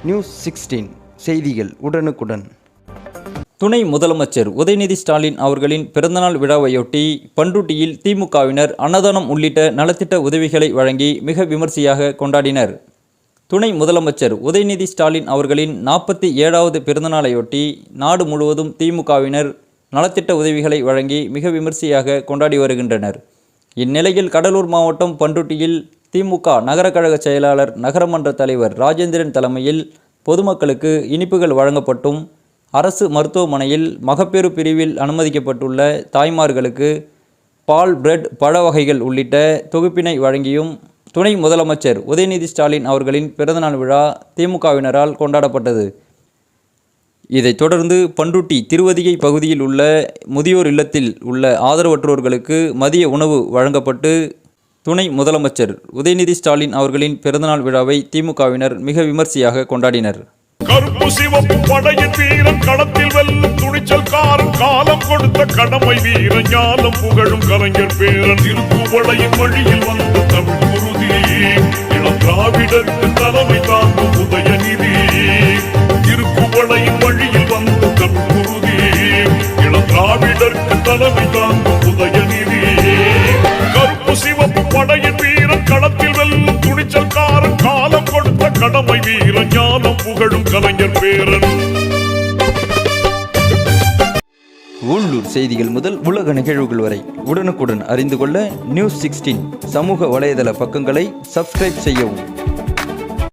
News 16 செய்திகள் உடனுக்குடன். துணை முதலமைச்சர் உதயநிதி ஸ்டாலின் அவர்களின் பிறந்தநாள் விழாவையொட்டி பண்ருட்டியில் திமுகவினர் அன்னதானம் உள்ளிட்ட நலத்திட்ட உதவிகளை வழங்கி மிக விமர்சையாக கொண்டாடினர். துணை முதலமைச்சர் உதயநிதி ஸ்டாலின் அவர்களின் 47வது பிறந்தநாளையொட்டி நாடு முழுவதும் திமுகவினர் நலத்திட்ட உதவிகளை வழங்கி மிக விமர்சையாக கொண்டாடி வருகின்றனர். இந்நிலையில் கடலூர் மாவட்டம் பண்ருட்டியில் திமுக நகர கழக செயலாளர் நகரமன்ற தலைவர் ராஜேந்திரன் தலைமையில் பொதுமக்களுக்கு இனிப்புகள் வழங்கப்பட்டும், அரசு மருத்துவமனையில் மகப்பேறு பிரிவில் அனுமதிக்கப்பட்டுள்ள தாய்மார்களுக்கு பால், பிரெட், பழ வகைகள் உள்ளிட்ட தொகுப்பினை வழங்கியும் துணை முதலமைச்சர் உதயநிதி ஸ்டாலின் அவர்களின் பிறந்தநாள் விழா திமுகவினரால் கொண்டாடப்பட்டது. இதைத் தொடர்ந்து பண்ருட்டி திருவதிகை பகுதியில் உள்ள முதியோர் இல்லத்தில் உள்ள ஆதரவற்றோர்களுக்கு மதிய உணவு வழங்கப்பட்டு துணை முதலமைச்சர் உதயநிதி ஸ்டாலின் அவர்களின் பிறந்தநாள் விழாவை திமுகவினர் மிக விமர்சையாக கொண்டாடினர். கருப்பு சிவப்பு படையின் வீரன் களத்தில் வெல்லும் துணிச்சல்காரன், காலம் கொடுத்த கடமை வீரன், ஞானம் புகழும் கலைஞர் பேரன், திருப்புவளையின் வழியில் வந்த தமிழ் குருதி, இளம் திராவிடருக்கு தலைமை தாங்கும் உதயநிதி. திருப்புவளையின் வழியில் வந்த தமிழ் குருதி, இளம் திராவிடருக்கு தலைமை தாங்கும் உதயநிதி. கருப்பு சிவப்பு படையின் வீரன் களத்தில் வெல்லும் துணிச்சல்காரன், காலம் கொடுத்த கடமை வீரன், ஞானம் புகழும் கலைஞர் பேரன். உள்ளூர் செய்திகள் முதல் உலக நிகழ்வுகள் வரை உடனுக்குடன் அறிந்து கொள்ள நியூஸ் 16 சமூக வலைதள பக்கங்களை சப்ஸ்கிரைப் செய்யவும்.